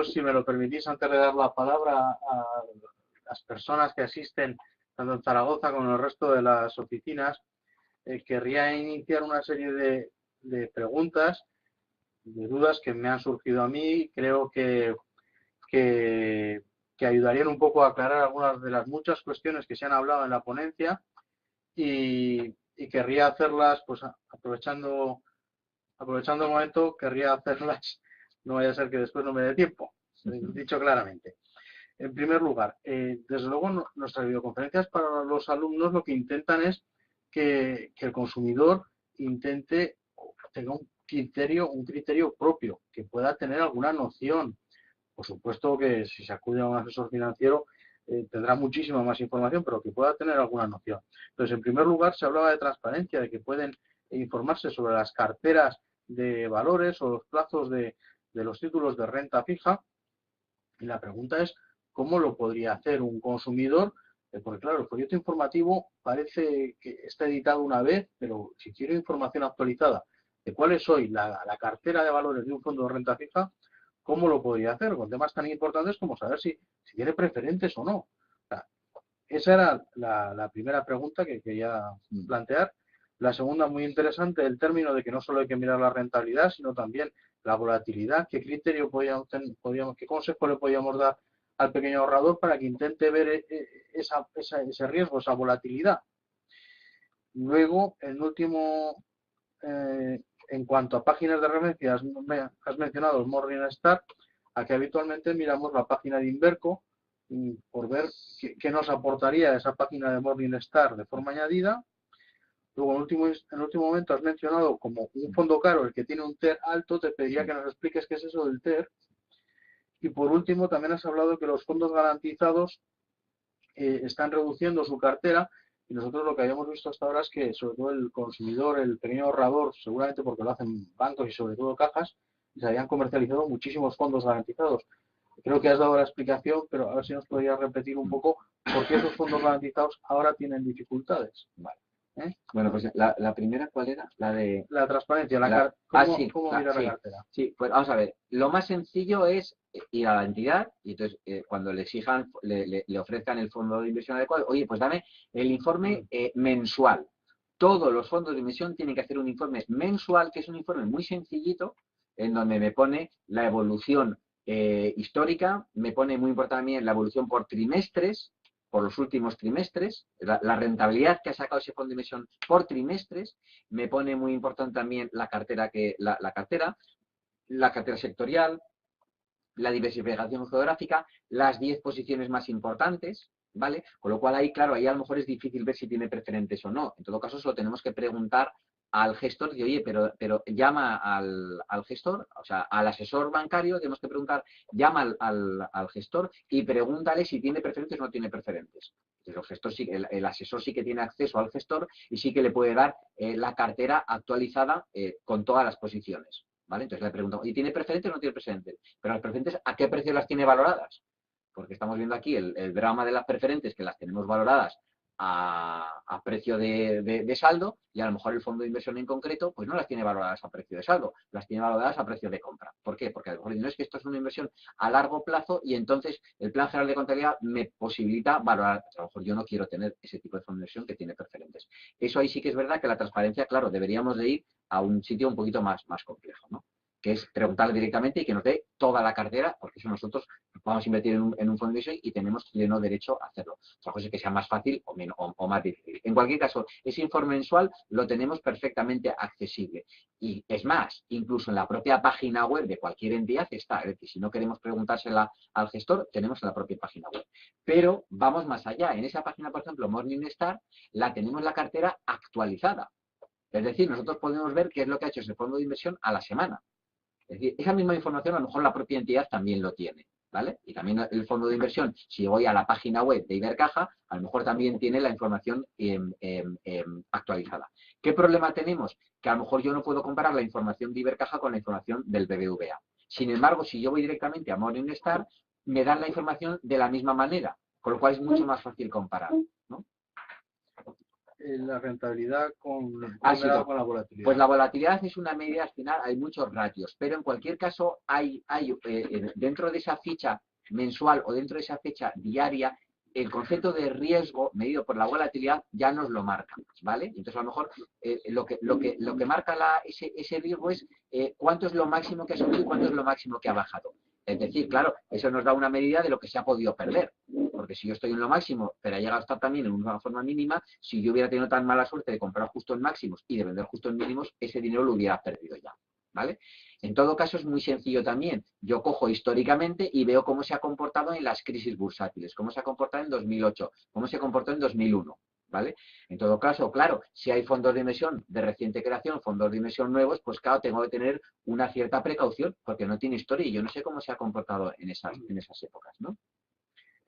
Si me lo permitís, antes de dar la palabra a las personas que asisten tanto en Zaragoza como en el resto de las oficinas, querría iniciar una serie de preguntas, de dudas que me han surgido a mí. Creo que, que ayudarían un poco a aclarar algunas de las muchas cuestiones que se han hablado en la ponencia y querría hacerlas, pues aprovechando el momento, querría hacerlas, no vaya a ser que después no me dé tiempo, dicho claramente. En primer lugar, desde luego nuestras videoconferencias para los alumnos lo que intentan es que el consumidor intente tenga un criterio propio, que pueda tener alguna noción. Por supuesto que si se acude a un asesor financiero tendrá muchísima más información, pero que pueda tener alguna noción. Entonces, en primer lugar, se hablaba de transparencia, de que pueden informarse sobre las carteras de valores o los plazos de los títulos de renta fija. Y la pregunta es, ¿cómo lo podría hacer un consumidor? Porque claro, el folleto informativo parece que está editado una vez, pero si quiero información actualizada de cuál es hoy la cartera de valores de un fondo de renta fija, ¿cómo lo podría hacer? Con temas tan importantes como saber si tiene preferentes o no. O sea, esa era la primera pregunta que quería plantear. La segunda, muy interesante, el término de que no solo hay que mirar la rentabilidad, sino también la volatilidad. ¿Qué criterio qué consejo le podíamos dar al pequeño ahorrador para que intente ver ese riesgo, esa volatilidad? Luego, en último, en cuanto a páginas de referencias, has mencionado el Morningstar. Aquí habitualmente miramos la página de Inverco por ver qué nos aportaría esa página de Morningstar de forma añadida. Luego, en último momento, has mencionado como un fondo caro el que tiene un TER alto. Te pediría que nos expliques qué es eso del TER. Y por último, también has hablado de que los fondos garantizados están reduciendo su cartera, y nosotros lo que habíamos visto hasta ahora es que sobre todo el consumidor, el pequeño ahorrador, seguramente porque lo hacen bancos y sobre todo cajas, se habían comercializado muchísimos fondos garantizados. Creo que has dado la explicación, pero a ver si nos podrías repetir un poco por qué esos fondos garantizados ahora tienen dificultades. Vale. Bueno, pues la primera, ¿cuál era? La de... La transparencia, ¿cómo mirar la cartera? Sí, pues vamos a ver. Lo más sencillo es ir a la entidad y entonces cuando le exijan, le ofrezcan el fondo de inversión adecuado, oye, pues dame el informe mensual. Todos los fondos de inversión tienen que hacer un informe mensual, que es un informe muy sencillito, en donde me pone la evolución histórica, me pone muy importante también la evolución por trimestres, por los últimos trimestres, la rentabilidad que ha sacado ese fondo de inversión por trimestres, me pone muy importante también la cartera sectorial, la diversificación geográfica, las 10 posiciones más importantes, ¿vale? Con lo cual ahí, claro, ahí a lo mejor es difícil ver si tiene preferentes o no. En todo caso, se lo tenemos que preguntar al gestor de, oye, pero llama al gestor, o sea, al asesor bancario, tenemos que preguntar, llama al gestor y pregúntale si tiene preferentes o no tiene preferentes. Entonces, el asesor sí que tiene acceso al gestor y sí que le puede dar la cartera actualizada con todas las posiciones. ¿Vale? Entonces le pregunto, ¿y tiene preferentes o no tiene preferentes? Pero las preferentes, ¿a qué precio las tiene valoradas? Porque estamos viendo aquí el drama de las preferentes, que las tenemos valoradas a precio de saldo, y a lo mejor el fondo de inversión en concreto pues no las tiene valoradas a precio de saldo, las tiene valoradas a precio de compra. ¿Por qué? Porque a lo mejor no es que esto es una inversión a largo plazo y entonces el plan general de contabilidad me posibilita valorar. A lo mejor yo no quiero tener ese tipo de fondo de inversión que tiene preferentes. Eso ahí sí que es verdad que la transparencia, claro, deberíamos de ir a un sitio un poquito más complejo, ¿no? Que es preguntarle directamente y que nos dé toda la cartera, porque eso nosotros vamos a invertir en un fondo de inversión y tenemos pleno derecho a hacerlo. Otra cosa es que sea más fácil o más difícil. En cualquier caso, ese informe mensual lo tenemos perfectamente accesible. Y es más, incluso en la propia página web de cualquier entidad está. Es decir, si no queremos preguntársela al gestor, tenemos en la propia página web. Pero vamos más allá. En esa página, por ejemplo, Morningstar, la tenemos la cartera actualizada. Es decir, nosotros podemos ver qué es lo que ha hecho ese fondo de inversión a la semana. Es decir, esa misma información a lo mejor la propia entidad también lo tiene, ¿vale? Y también el fondo de inversión, si voy a la página web de Ibercaja, a lo mejor también tiene la información actualizada. ¿Qué problema tenemos? Que a lo mejor yo no puedo comparar la información de Ibercaja con la información del BBVA. Sin embargo, si yo voy directamente a Morningstar, me dan la información de la misma manera, con lo cual es mucho más fácil comparar, ¿no? la rentabilidad Sí, ponderada con la volatilidad? pues la volatilidad es una media, al final hay muchos ratios, pero en cualquier caso dentro de esa ficha mensual o dentro de esa fecha diaria, el concepto de riesgo medido por la volatilidad ya nos lo marca, ¿vale? Entonces a lo mejor lo que marca ese riesgo es cuánto es lo máximo que ha subido y cuánto es lo máximo que ha bajado. Es decir, claro, eso nos da una medida de lo que se ha podido perder. Porque si yo estoy en lo máximo, pero ha llegado a estar también en una forma mínima, si yo hubiera tenido tan mala suerte de comprar justo en máximos y de vender justo en mínimos, ese dinero lo hubiera perdido ya, ¿vale? En todo caso, es muy sencillo también. Yo cojo históricamente y veo cómo se ha comportado en las crisis bursátiles, cómo se ha comportado en 2008, cómo se comportó en 2001, ¿vale? En todo caso, claro, si hay fondos de inversión de reciente creación, fondos de inversión nuevos, pues claro, tengo que tener una cierta precaución porque no tiene historia y yo no sé cómo se ha comportado en esas épocas, ¿no?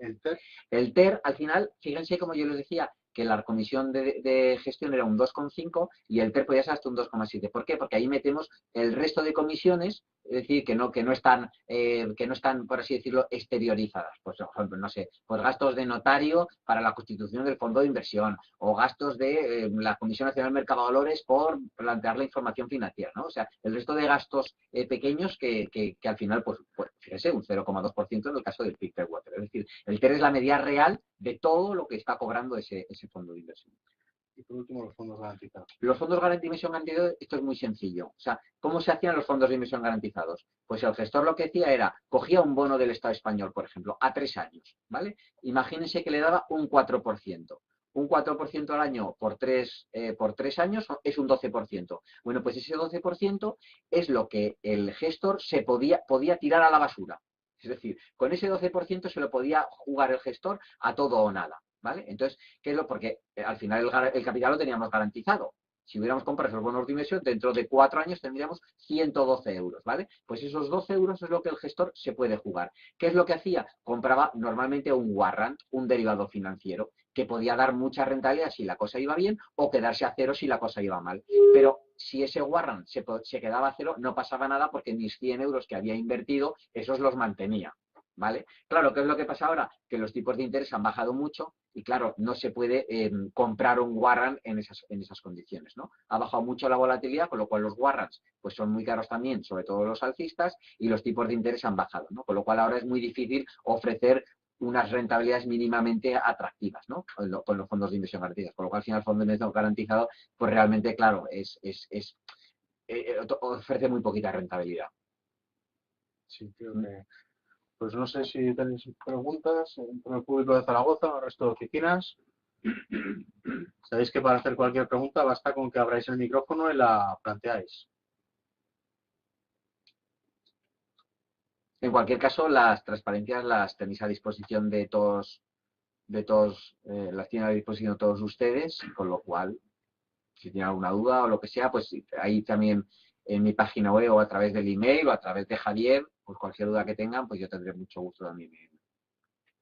¿El TER? El TER, al final, fíjense como yo les decía, que la comisión de gestión era un 2,5 y el TER podía ser hasta un 2,7. ¿Por qué? Porque ahí metemos el resto de comisiones, es decir, que no están, por así decirlo, exteriorizadas. Pues, por ejemplo, no sé, pues gastos de notario para la constitución del fondo de inversión o gastos de la Comisión Nacional del Mercado de Valores por plantear la información financiera, ¿no? O sea, el resto de gastos pequeños que al final, pues fíjense, un 0,2% en el caso del Pictet Water. Es decir, el TER es la medida real de todo lo que está cobrando ese fondo de inversión. Y por último, los fondos garantizados. Los fondos de inversión garantizados, esto es muy sencillo. O sea, ¿cómo se hacían los fondos de inversión garantizados? Pues el gestor lo que hacía era, cogía un bono del Estado español, por ejemplo, a 3 años, ¿vale? Imagínense que le daba un 4%. Un 4% al año por 3 años es un 12%. Bueno, pues ese 12% es lo que el gestor podía tirar a la basura. Es decir, con ese 12% se lo podía jugar el gestor a todo o nada, ¿vale? Entonces, ¿qué es lo? Porque al final el capital lo teníamos garantizado. Si hubiéramos comprado esos bonos de inversión, dentro de 4 años tendríamos 112 euros, ¿vale? Pues esos 12 euros es lo que el gestor se puede jugar. ¿Qué es lo que hacía? Compraba normalmente un warrant, un derivado financiero, que podía dar mucha rentabilidad si la cosa iba bien o quedarse a cero si la cosa iba mal. Pero si ese warrant se quedaba a cero, no pasaba nada porque mis 100 euros que había invertido, esos los mantenía. ¿Vale? Claro, ¿qué es lo que pasa ahora? Que los tipos de interés han bajado mucho y claro, no se puede comprar un warrant en esas condiciones, ¿no? Ha bajado mucho la volatilidad, con lo cual los warrants pues son muy caros también, sobre todo los alcistas, y los tipos de interés han bajado, ¿no? Con lo cual ahora es muy difícil ofrecer unas rentabilidades mínimamente atractivas, ¿no? Con los fondos de inversión garantizados. Con lo cual, al final, el fondo de inversión garantizado, pues realmente, claro, ofrece muy poquita rentabilidad. Sí, creo que... Pues no sé si tenéis preguntas entre el público de Zaragoza o el resto de oficinas. Sabéis que para hacer cualquier pregunta basta con que abráis el micrófono y la planteáis. En cualquier caso, las transparencias las tenéis a disposición de todos, las tienen a disposición todos ustedes, con lo cual, si tienen alguna duda o lo que sea, pues ahí también en mi página web o a través del email o a través de Javier, pues cualquier duda que tengan, pues yo tendré mucho gusto también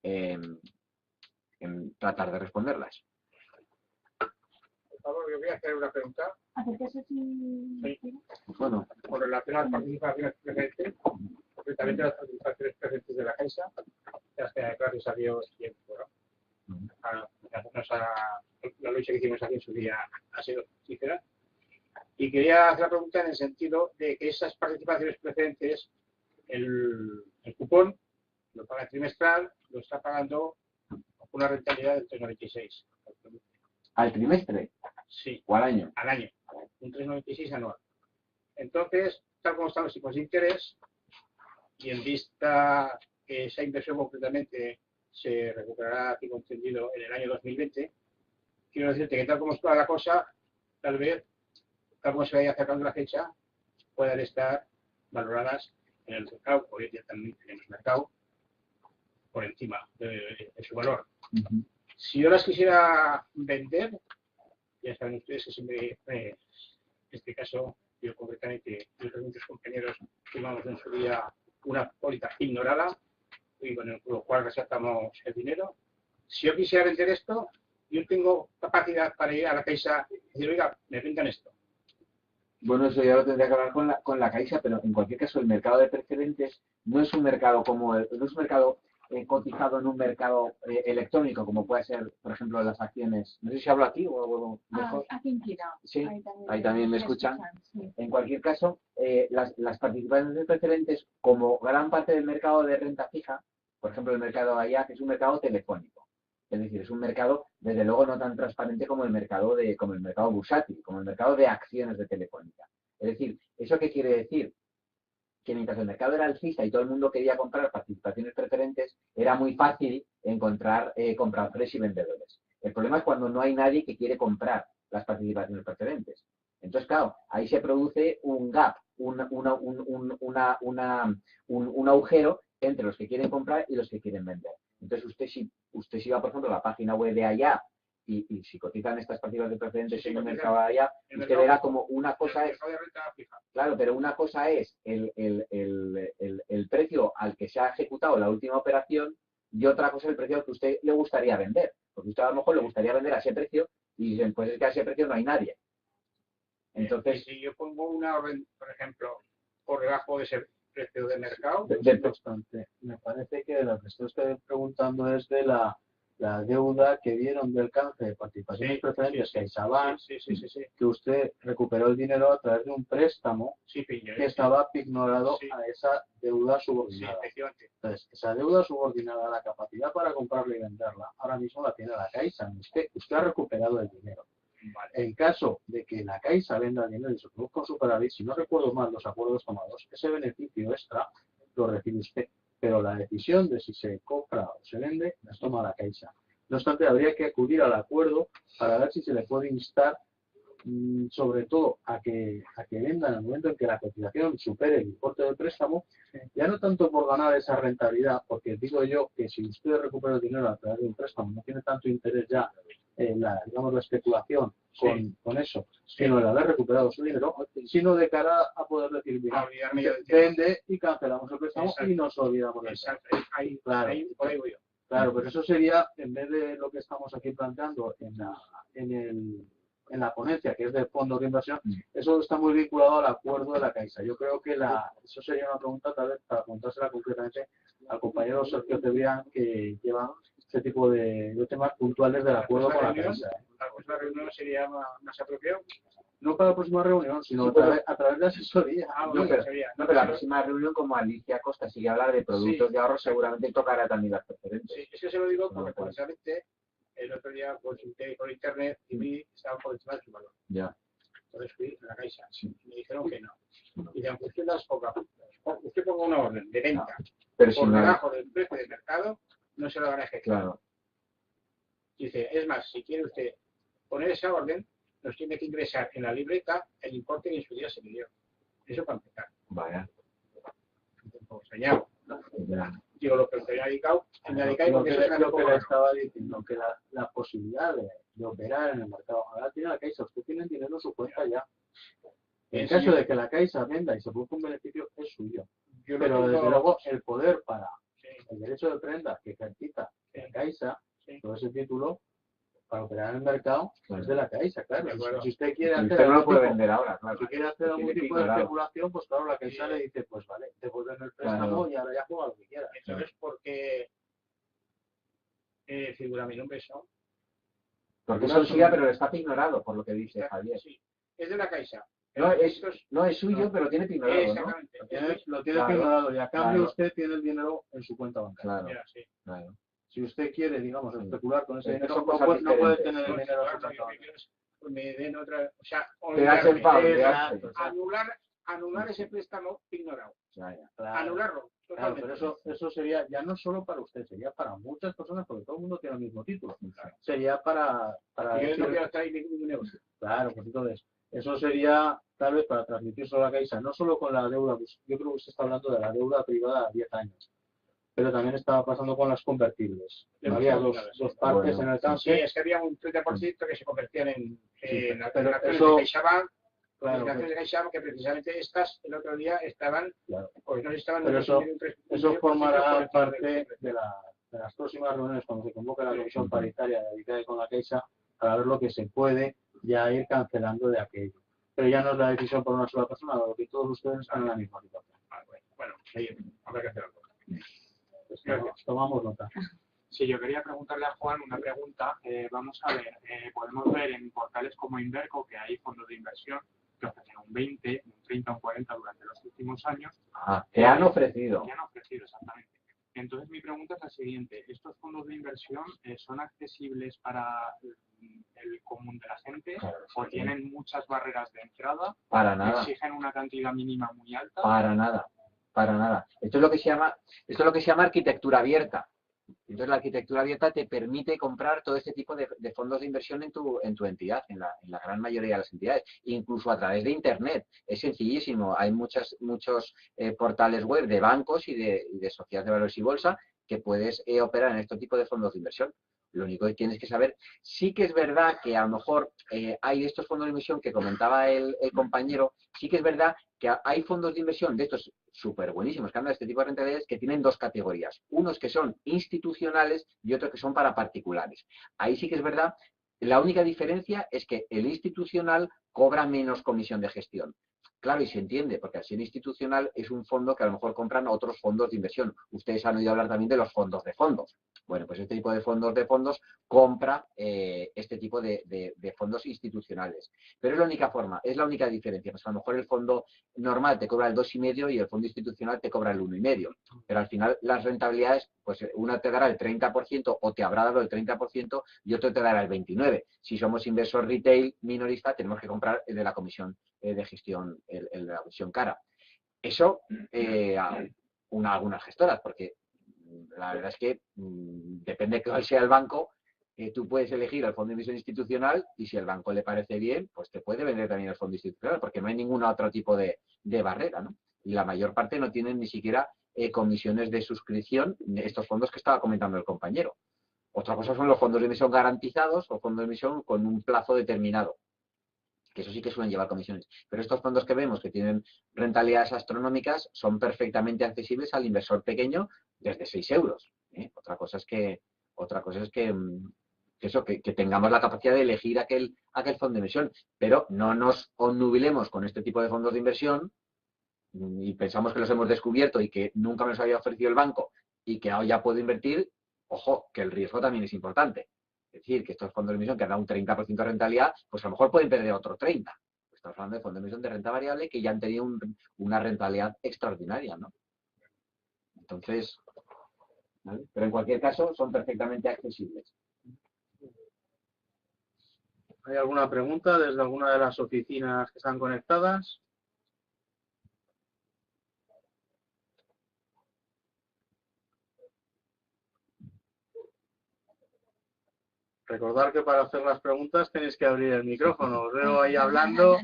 en tratar de responderlas. Por favor, yo voy a hacer una pregunta. Sí. Bueno, Con relación a las participaciones presentes, concretamente las participaciones presentes de la Caixa, las que gracias a Dios tiempo, ¿no? La lucha que hicimos aquí en su día ha sido sincera. Y quería hacer la pregunta en el sentido de que esas participaciones presentes, el cupón lo paga trimestral, lo está pagando una rentabilidad del 3,96. ¿al trimestre? Sí. ¿O al año? Al año, un 3,96 anual. Entonces, tal como están los tipos de interés, y en vista que esa inversión concretamente se recuperará, aquí entendido, en el año 2020, quiero decirte que tal como está la cosa, tal vez, tal como se vaya acercando la fecha, puedan estar valoradas en el mercado, hoy día también tenemos mercado, por encima de su valor. Si yo las quisiera vender, ya saben ustedes que siempre, en este caso, yo concretamente y otros muchos compañeros firmamos en su día una póliza ignorada y con lo cual resaltamos el dinero. Si yo quisiera vender esto, yo tengo capacidad para ir a la Caixa y decir, oiga, me vendan esto. Bueno, eso ya lo tendría que hablar con la Caixa, pero en cualquier caso el mercado de precedentes no es un mercado no es un mercado cotizado en un mercado electrónico, como puede ser, por ejemplo, las acciones. No sé si hablo aquí o mejor. A quien quiera. Sí, ahí también me escuchan. Sí. En cualquier caso, las participaciones preferentes, como gran parte del mercado de renta fija, por ejemplo, el mercado de AIAC es un mercado telefónico. Es decir, es un mercado, desde luego, no tan transparente como el mercado bursátil, como el mercado de acciones de Telefónica. Es decir, ¿eso qué quiere decir? Que mientras el mercado era alcista y todo el mundo quería comprar participaciones preferentes, era muy fácil encontrar compradores y vendedores. El problema es cuando no hay nadie que quiere comprar las participaciones preferentes. Entonces, claro, ahí se produce un gap, un agujero entre los que quieren comprar y los que quieren vender. Entonces, usted si va, por ejemplo, a la página web de AIA y si cotizan estas participaciones preferentes en el mercado de AIA, usted verá como una cosa es... Claro, pero una cosa es el precio al que se ha ejecutado la última operación y otra cosa es el precio al que a usted le gustaría vender. Porque a usted a lo mejor le gustaría vender a ese precio y pues es que a ese precio no hay nadie. Entonces, si yo pongo una orden, por ejemplo, por debajo de ese precio de mercado, bastante. Me parece que lo que estoy preguntando es de la deuda que dieron del canje de participaciones preferentes CaixaBank, que usted recuperó el dinero a través de un préstamo que estaba pignorado a esa deuda subordinada. Entonces, esa deuda subordinada, la capacidad para comprarla y venderla, ahora mismo la tiene la Caixa. Usted ha recuperado el dinero. En caso de que la Caixa venda el dinero y se produzca un superávit, si no recuerdo mal los acuerdos tomados, ese beneficio extra lo recibe usted. Pero la decisión de si se compra o se vende las toma la Caixa. No obstante, habría que acudir al acuerdo para ver si se le puede instar, sobre todo, a que venda en el momento en que la cotización supere el importe del préstamo, ya no tanto por ganar esa rentabilidad, porque digo yo que si usted recupera el dinero a través de un préstamo, no tiene tanto interés ya en la especulación con eso, sino el haber recuperado su dinero, sino de cara a poder decir, mira, vende y cancelamos el préstamo y nos olvidamos del préstamo. Claro, pero eso sería, en vez de lo que estamos aquí planteando en la ponencia, que es del fondo de inversión, eso está muy vinculado al acuerdo de la Caixa. Yo creo que eso sería una pregunta, tal vez, para preguntársela concretamente al compañero Sergio Cebrián, que lleva este tipo de temas puntuales del acuerdo con la Caixa. ¿La próxima reunión sería más apropiado? No para la próxima reunión, sino a través de asesoría. Pero la próxima reunión, como Alicia Costa sigue a hablar de productos de ahorro, seguramente tocará también las preferentes. Sí, es que se lo digo porque precisamente el otro día consulté por internet y vi que estaban por encima de su valor. Ya. Entonces fui a la Caixa y me dijeron que no. Y de aunque usted las ponga, usted ponga una orden de venta pero por debajo del precio de mercado, no se lo van a ejecutar. Claro. Dice, es más, si quiere usted poner esa orden, nos tiene que ingresar en la libreta el importe que en su día se le dio. Eso para empezar. Vaya. Pues añado. Digo, lo que usted ha dedicado, lo que le estaba diciendo, que la posibilidad de operar en el mercado, ahora tiene la Caixa, usted tiene el dinero en su cuenta ya. En caso de que la Caixa venda y se produzca un beneficio, es suyo. Pero desde luego el poder para el derecho de prenda que ejercita la Caixa, todo ese título, para operar en el mercado, es de la Caixa, claro. Si usted quiere hacer usted no lo puede vender ahora, claro. Si quiere hacer algún tipo de especulación, pues claro, la Caixa le dice, pues vale, devuelven el préstamo y ahora ya juega lo que quiera. Entonces, ¿por qué figura mi nombre eso? Porque eso es suya, pero está ignorado, por lo que dice Javier. Sí, es de la Caixa. No es suyo, pero tiene ignorado, ¿no? Exactamente. Lo tiene ignorado y a cambio usted tiene el dinero en su cuenta bancaria. Claro. Si usted quiere, digamos, especular con ese dinero, no puede tener el dinero en su cuenta bancaria. Me den otra, o sea, anular ese préstamo ignorado. Anularlo. Claro, pero eso sería ya no solo para usted, sería para muchas personas, porque todo el mundo tiene el mismo título. Sería para yo no quiero estar ahí ningún negocio. Claro, pues entonces, eso sería tal vez para transmitirse a la Caixa, no solo con la deuda, pues yo creo que usted está hablando de la deuda privada a 10 años. Pero también estaba pasando con las convertibles. Había dos partes en el canje. Sí, es que había un 30% que se convertían en acciones de CaixaBank, de CaixaBank, que precisamente estas el otro día estaban, pues no estaban. Pero eso formará parte de las próximas reuniones cuando se convoque la comisión paritaria dedicada con la Caixa para ver lo que se puede ya ir cancelando de aquello. Pero ya no es la decisión por una sola persona, lo que todos ustedes están en la misma situación. Bueno, ahí habrá que hacer algo. Pues gracias, tomamos nota. Sí, yo quería preguntarle a Juan una pregunta. Vamos a ver, podemos ver en portales como Inverco que hay fondos de inversión que ofrecen un 20, un 30, un 40 durante los últimos años. Te han ofrecido. Que han ofrecido, exactamente. Entonces, mi pregunta es la siguiente. ¿Estos fondos de inversión son accesibles para el común de la gente o tienen muchas barreras de entrada? Para nada. ¿Exigen una cantidad mínima muy alta? Para nada. Para nada. Esto es lo que se llama arquitectura abierta. Entonces, la arquitectura abierta te permite comprar todo este tipo de fondos de inversión en tu entidad, en la gran mayoría de las entidades, incluso a través de Internet. Es sencillísimo. Hay muchos portales web de bancos y de sociedades de valores y bolsa que puedes operar en este tipo de fondos de inversión. Lo único que tienes que saber, sí que es verdad que a lo mejor hay estos fondos de inversión que comentaba el compañero, sí que es verdad que hay fondos de inversión de estos súper buenísimos que andan de este tipo de rentabilidades que tienen dos categorías. Unos que son institucionales y otros que son para particulares. Ahí sí que es verdad, la única diferencia es que el institucional cobra menos comisión de gestión. Claro, y se entiende, porque al ser institucional es un fondo que a lo mejor compran otros fondos de inversión. Ustedes han oído hablar también de los fondos de fondos. Bueno, pues este tipo de fondos compra este tipo de fondos institucionales. Pero es la única forma, es la única diferencia. Pues a lo mejor el fondo normal te cobra el 2,5 y el fondo institucional te cobra el 1,5. Pero al final las rentabilidades, pues una te dará el 30% o te habrá dado el 30% y otro te dará el 29%. Si somos inversor retail minorista, tenemos que comprar el de la comisión de gestión, el de la comisión cara. Eso algunas gestoras, porque la verdad es que depende de cuál sea el banco, tú puedes elegir el fondo de inversión institucional y si el banco le parece bien, pues te puede vender también el fondo institucional, porque no hay ningún otro tipo de barrera, ¿no? Y la mayor parte no tienen ni siquiera comisiones de suscripción de estos fondos que estaba comentando el compañero. Otra cosa son los fondos de inversión garantizados o fondos de inversión con un plazo determinado, que eso sí que suelen llevar comisiones. Pero estos fondos que vemos que tienen rentabilidades astronómicas son perfectamente accesibles al inversor pequeño desde 6 euros. Otra cosa es que tengamos la capacidad de elegir aquel fondo de inversión, pero no nos obnubilemos con este tipo de fondos de inversión y pensamos que los hemos descubierto y que nunca nos había ofrecido el banco y que ahora ya puedo invertir. Ojo, que el riesgo también es importante. Es decir, que estos fondos de inversión que han dado un 30% de rentabilidad, pues a lo mejor pueden perder otro 30%. Estamos hablando de fondos de inversión de renta variable que ya han tenido una rentabilidad extraordinaria, ¿no? Entonces, ¿vale? Pero en cualquier caso son perfectamente accesibles. ¿Hay alguna pregunta desde alguna de las oficinas que están conectadas? Recordar que para hacer las preguntas tenéis que abrir el micrófono. Os veo ahí hablando.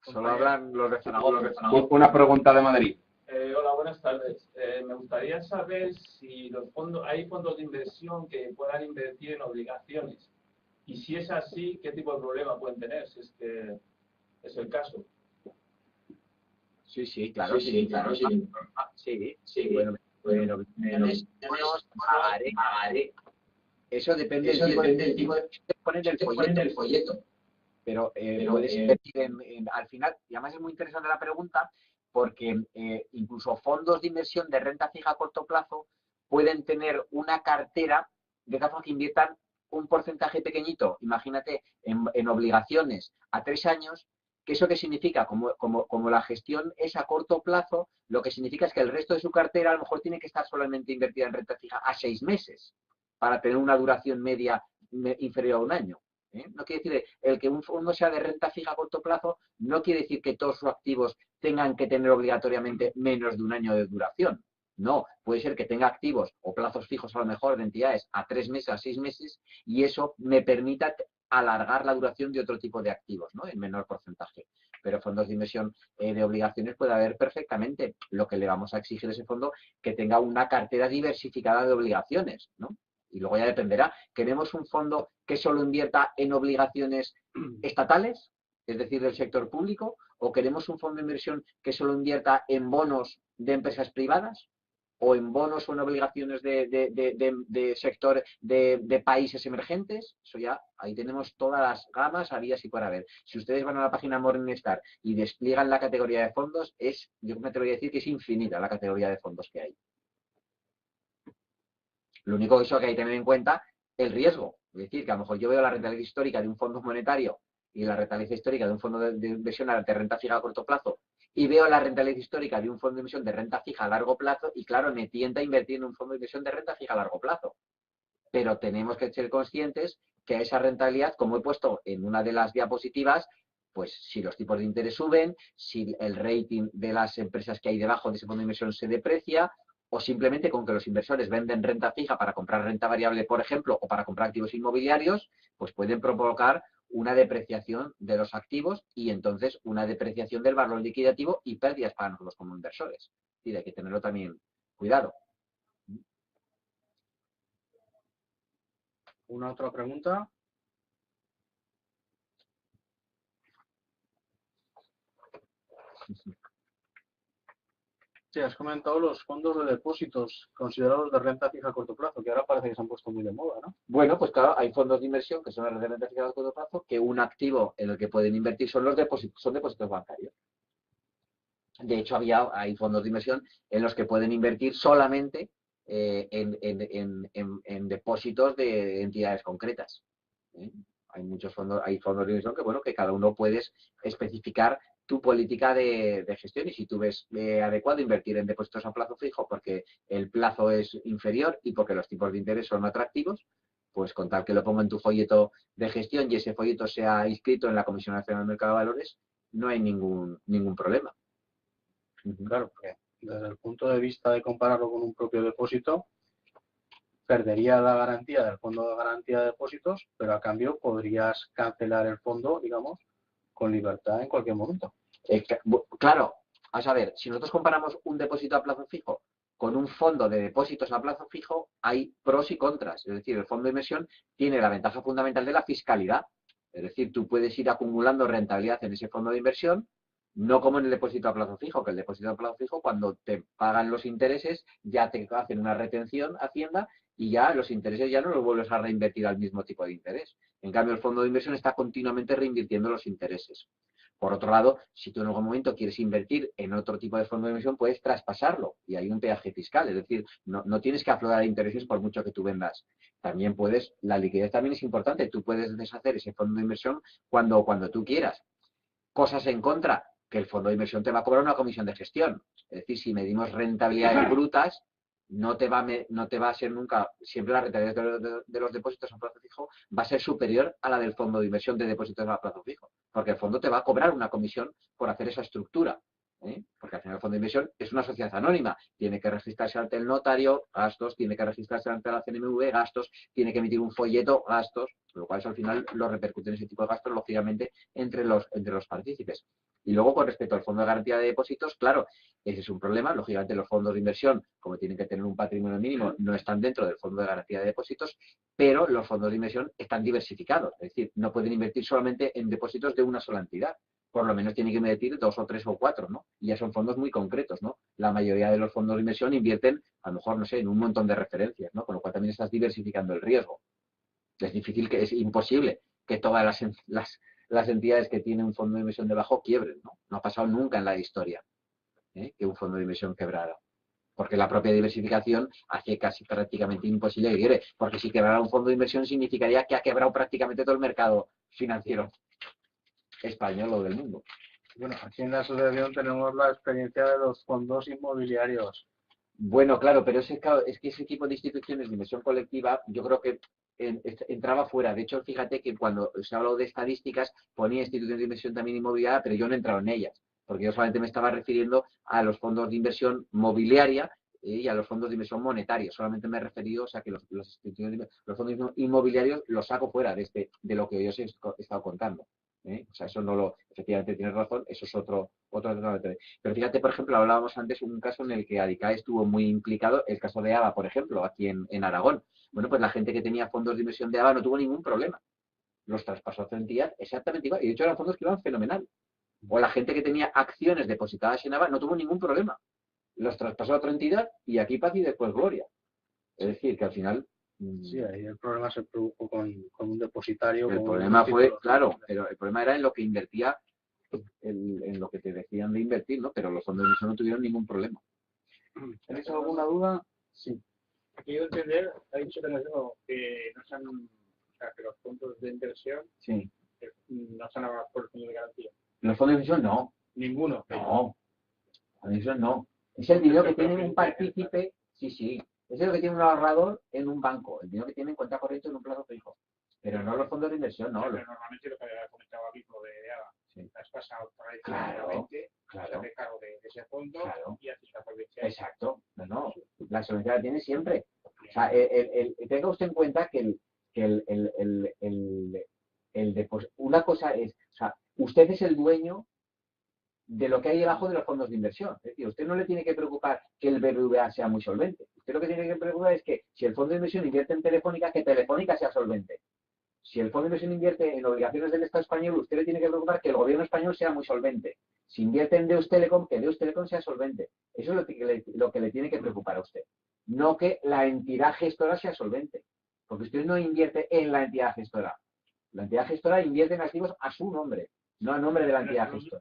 Solo hablan los de Zaragoza. Una pregunta de Madrid. Hola, buenas tardes. Me gustaría saber si hay fondos de inversión que puedan invertir en obligaciones. Y si es así, ¿qué tipo de problema pueden tener? Si es que es el caso. Sí, claro. Sí. Bueno, pagaré. Eso depende del tipo de poner el folleto. Pero puedes invertir al final, y además es muy interesante la pregunta, porque incluso fondos de inversión de renta fija a corto plazo pueden tener una cartera de tal forma que inviertan un porcentaje pequeñito, imagínate, en obligaciones a 3 años, que eso que significa, como la gestión es a corto plazo, lo que significa es que el resto de su cartera a lo mejor tiene que estar solamente invertida en renta fija a 6 meses para tener una duración media inferior a 1 año. No quiere decir, el que un fondo sea de renta fija a corto plazo, no quiere decir que todos sus activos tengan que tener obligatoriamente menos de 1 año de duración. No, puede ser que tenga activos o plazos fijos a lo mejor de entidades a 3 meses, a 6 meses, y eso me permita alargar la duración de otro tipo de activos, ¿no? En menor porcentaje. Pero fondos de inversión de obligaciones puede haber perfectamente. Lo que le vamos a exigir a ese fondo que tenga una cartera diversificada de obligaciones, ¿no? Y luego ya dependerá. ¿Queremos un fondo que solo invierta en obligaciones estatales, es decir, del sector público? ¿O queremos un fondo de inversión que solo invierta en bonos de empresas privadas? o en bonos o en obligaciones de sector de países emergentes. Eso ya, ahí tenemos todas las gamas habidas y por haber. Si ustedes van a la página Morningstar y despliegan la categoría de fondos, yo me atrevería a decir que es infinita la categoría de fondos que hay. Lo único que hay que tener en cuenta el riesgo. Es decir, que a lo mejor yo veo la rentabilidad histórica de un fondo monetario y la rentabilidad histórica de un fondo de inversión de renta fija a corto plazo, y veo la rentabilidad histórica de un fondo de inversión de renta fija a largo plazo, y claro, me tienta a invertir en un fondo de inversión de renta fija a largo plazo. Pero tenemos que ser conscientes que esa rentabilidad, como he puesto en una de las diapositivas, pues si los tipos de interés suben, si el rating de las empresas que hay debajo de ese fondo de inversión se deprecia, o simplemente con que los inversores venden renta fija para comprar renta variable, por ejemplo, o para comprar activos inmobiliarios, pues pueden provocar una depreciación de los activos y entonces una depreciación del valor liquidativo y pérdidas para nosotros como inversores. Y hay que tenerlo también cuidado. ¿Una otra pregunta? Sí, has comentado los fondos de depósitos considerados de renta fija a corto plazo, que ahora parece que se han puesto muy de moda, ¿no? Bueno, pues claro, hay fondos de inversión que son las de renta fija a corto plazo, que un activo en el que pueden invertir son depósitos bancarios. De hecho, hay fondos de inversión en los que pueden invertir solamente en depósitos de entidades concretas. Hay fondos de inversión que, bueno, que cada uno puedes especificar tu política de gestión, y si tú ves adecuado invertir en depósitos a plazo fijo porque el plazo es inferior y porque los tipos de interés son atractivos, pues con tal que lo ponga en tu folleto de gestión y ese folleto sea inscrito en la Comisión Nacional del Mercado de Valores, no hay ningún problema. Claro, porque desde el punto de vista de compararlo con un propio depósito, perdería la garantía del fondo de garantía de depósitos, pero a cambio podrías cancelar el fondo, digamos, con libertad en cualquier momento. Claro, vamos a ver, si nosotros comparamos un depósito a plazo fijo con un fondo de depósitos a plazo fijo, hay pros y contras. Es decir, el fondo de inversión tiene la ventaja fundamental de la fiscalidad. Es decir, tú puedes ir acumulando rentabilidad en ese fondo de inversión, no como en el depósito a plazo fijo, que el depósito a plazo fijo, cuando te pagan los intereses, ya te hacen una retención Hacienda y ya los intereses ya no los vuelves a reinvertir al mismo tipo de interés. En cambio, el fondo de inversión está continuamente reinvirtiendo los intereses. Por otro lado, si tú en algún momento quieres invertir en otro tipo de fondo de inversión, puedes traspasarlo y hay un peaje fiscal. Es decir, no tienes que aflorar intereses por mucho que tú vendas. También la liquidez también es importante. Tú puedes deshacer ese fondo de inversión cuando tú quieras. Cosas en contra, que el fondo de inversión te va a cobrar una comisión de gestión. Es decir, si medimos rentabilidades brutas, no te va a ser nunca, siempre la rentabilidad de los depósitos a plazo fijo va a ser superior a la del fondo de inversión de depósitos a plazo fijo, porque el fondo te va a cobrar una comisión por hacer esa estructura, porque al final el fondo de inversión es una sociedad anónima, tiene que registrarse ante el notario, gastos, tiene que registrarse ante la CNMV, gastos, tiene que emitir un folleto, gastos, lo cual eso al final lo repercute en ese tipo de gastos, lógicamente, entre los partícipes. Y luego, con respecto al fondo de garantía de depósitos, claro, ese es un problema. Lógicamente, los fondos de inversión, como tienen que tener un patrimonio mínimo, no están dentro del fondo de garantía de depósitos, pero los fondos de inversión están diversificados. Es decir, no pueden invertir solamente en depósitos de una sola entidad. Por lo menos tienen que invertir 2 o 3 o 4, ¿no? Y ya son fondos muy concretos, ¿no? La mayoría de los fondos de inversión invierten, a lo mejor, no sé, en un montón de referencias, ¿no? Con lo cual también estás diversificando el riesgo. Es imposible que todas las entidades que tienen un fondo de inversión debajo quiebren, ¿no? No ha pasado nunca en la historia que un fondo de inversión quebrara. Porque la propia diversificación hace casi prácticamente imposible que quiebre. Porque si quebrara un fondo de inversión significaría que ha quebrado prácticamente todo el mercado financiero español o del mundo. Bueno, aquí en la asociación tenemos la experiencia de los fondos inmobiliarios. Bueno, claro, pero es que ese tipo de instituciones de inversión colectiva, yo creo que entraba fuera. De hecho, fíjate que cuando se ha hablado de estadísticas, ponía instituciones de inversión también inmobiliaria, pero yo no he entrado en ellas, porque yo solamente me estaba refiriendo a los fondos de inversión mobiliaria y a los fondos de inversión monetaria. Solamente me he referido, o sea, que los fondos inmobiliarios los saco fuera de lo que yo os he estado contando. O sea, eso no efectivamente tienes razón, eso es otro. Pero fíjate, por ejemplo, hablábamos antes un caso en el que ADICAE estuvo muy implicado, el caso de ABA, por ejemplo, aquí en Aragón. Bueno, pues la gente que tenía fondos de inversión de ABA no tuvo ningún problema. Los traspasó a otra entidad exactamente igual. Y de hecho eran fondos que iban fenomenal. O la gente que tenía acciones depositadas en ABA no tuvo ningún problema. los traspasó a otra entidad y aquí paz y después gloria. Es decir, que al final... Sí, ahí el problema se produjo con un depositario. El con problema un fue, título. claro, pero el problema era en lo que invertía, en lo que te decían de invertir, ¿no? Pero los fondos de inversión no tuvieron ningún problema. ¿Tenéis alguna duda? Sí. Aquí yo entender, ha dicho que no se han, o sea, que los fondos de inversión Sí. no se han hablado por el fondo de garantía. Los fondos de inversión no. Ninguno. No. Los fondos de inversión no. Es el dinero que tiene un partícipe, sí. Es lo que tiene un ahorrador en un banco. El dinero que tiene en cuenta corriente en un plazo fijo. Pero no los fondos de inversión, no. Pero normalmente lo que había comentado mismo de ABA, Sí. has pasado Claro, tradicionalmente, claro. se hace cargo de ese fondo Claro. y haces la solvencia. Exacto. No. La solvencia la tiene siempre. O sea, tenga usted en cuenta que una cosa es, o sea, usted es el dueño de lo que hay debajo de los fondos de inversión. Es decir, usted no le tiene que preocupar que el BBVA sea muy solvente. Usted lo que tiene que preocupar es que si el fondo de inversión invierte en Telefónica, que Telefónica sea solvente. Si el fondo de inversión invierte en obligaciones del Estado español, usted le tiene que preocupar que el gobierno español sea muy solvente. Si invierte en Deus Telecom, que Deus Telecom sea solvente. Eso es lo que le tiene que preocupar a usted. No que la entidad gestora sea solvente. Porque usted no invierte en la entidad gestora. La entidad gestora invierte en activos a su nombre, no a nombre de la entidad gestora.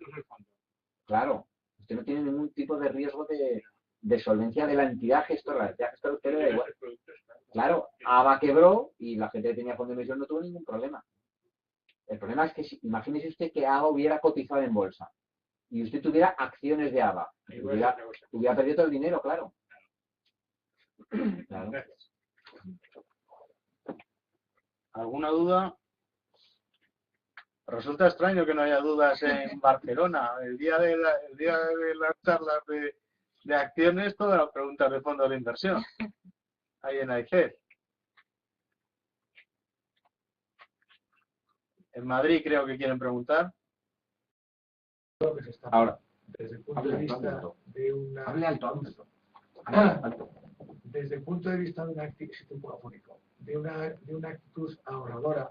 Claro, usted no tiene ningún tipo de riesgo de solvencia de la entidad gestora. La entidad gestora a usted le da igual. Claro, ABA quebró y la gente que tenía fondo de inversión no tuvo ningún problema. El problema es que imagínese usted que ABA hubiera cotizado en bolsa y usted tuviera acciones de ABA. Hubiera perdido todo el dinero, claro. Claro. ¿Alguna duda? Resulta extraño que no haya dudas en Barcelona. El día de las charlas de acciones, todas las preguntas de fondos de inversión. Ahí en AICED. En Madrid creo que quieren preguntar. Ahora. Desde el punto de vista de una... Hable alto. Desde el punto de vista de una actitud de una actitud ahorradora,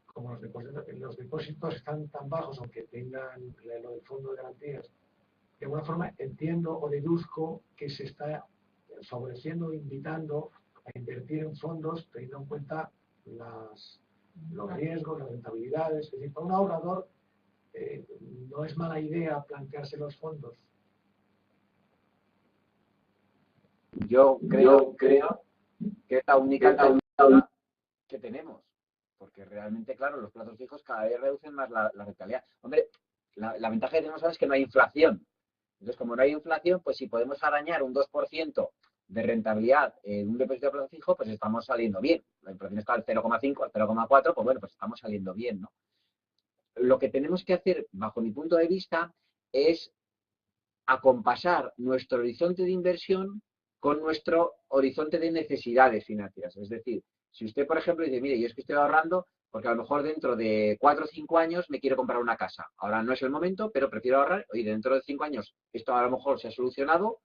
como los depósitos están tan bajos, aunque tengan lo del fondo de garantías, de alguna forma entiendo o deduzco que se está favoreciendo o invitando a invertir en fondos teniendo en cuenta los riesgos, las rentabilidades. Es decir, para un ahorrador no es mala idea plantearse los fondos. Yo creo que es la única que tenemos. Porque realmente, claro, los plazos fijos cada vez reducen más la rentabilidad. Hombre, la ventaja que tenemos ahora es que no hay inflación. Entonces, como no hay inflación, pues si podemos arañar un 2% de rentabilidad en un depósito de plazo fijo, pues estamos saliendo bien. La inflación está al 0,5, al 0,4, pues bueno, pues estamos saliendo bien, ¿no? Lo que tenemos que hacer, bajo mi punto de vista, es acompasar nuestro horizonte de inversión con nuestro horizonte de necesidades financieras. Es decir, si usted, por ejemplo, dice, mire, yo es que estoy ahorrando porque a lo mejor dentro de 4 o 5 años me quiero comprar una casa. Ahora no es el momento, pero prefiero ahorrar. Y dentro de 5 años esto a lo mejor se ha solucionado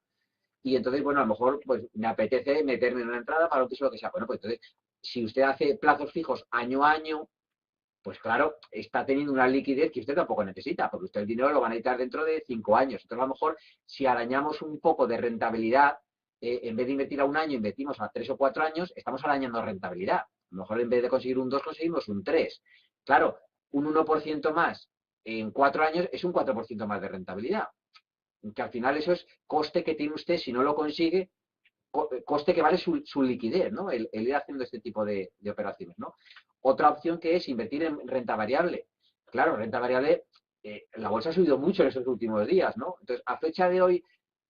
y entonces, bueno, a lo mejor pues me apetece meterme en una entrada para un piso, lo que sea. Bueno, pues entonces, si usted hace plazos fijos año a año, pues claro, está teniendo una liquidez que usted tampoco necesita, porque usted el dinero lo va a necesitar dentro de 5 años. Entonces, a lo mejor, si arañamos un poco de rentabilidad, en vez de invertir a un año, invertimos a 3 o 4 años, estamos arañando rentabilidad. A lo mejor en vez de conseguir un 2, conseguimos un 3. Claro, un 1% más en 4 años es un 4% más de rentabilidad. Que al final eso es coste que tiene usted si no lo consigue, coste que vale su liquidez, ¿no? El ir haciendo este tipo de operaciones, ¿no? Otra opción que es invertir en renta variable. Claro, renta variable, la bolsa ha subido mucho en estos últimos días, ¿no? Entonces, a fecha de hoy,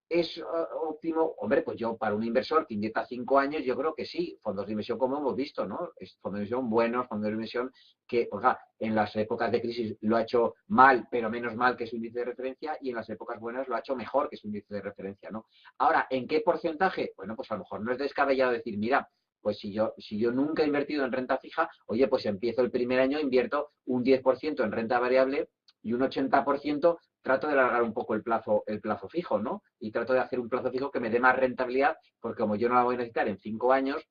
¿es óptimo? Hombre, pues yo, para un inversor que invierta 5 años, yo creo que sí. Fondos de inversión, como hemos visto, ¿no? Fondos de inversión buenos, fondos de inversión que, oiga, en las épocas de crisis lo ha hecho mal, pero menos mal que su índice de referencia, y en las épocas buenas lo ha hecho mejor que su índice de referencia, ¿no? Ahora, ¿en qué porcentaje? Bueno, pues a lo mejor no es descabellado decir, mira, pues si yo nunca he invertido en renta fija, oye, pues empiezo el primer año, invierto un 10% en renta variable y un 80% trato de alargar un poco el plazo fijo, ¿no? Y trato de hacer un plazo fijo que me dé más rentabilidad, porque como yo no la voy a necesitar en 5 años,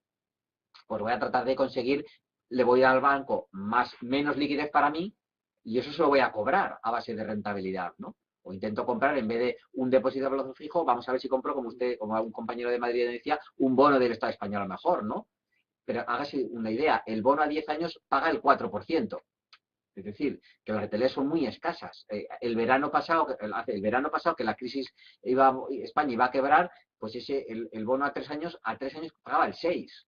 pues voy a tratar de conseguir, le voy al banco menos liquidez para mí, y eso se lo voy a cobrar a base de rentabilidad, ¿no? O intento comprar, en vez de un depósito a plazo fijo, vamos a ver si compro, como usted, como un compañero de Madrid decía, un bono del Estado español a lo mejor, ¿no? Pero hágase una idea, el bono a 10 años paga el 4%. Es decir, que las rentabilidades son muy escasas. El verano pasado que la crisis España iba a quebrar, pues el bono a 3 años pagaba el 6.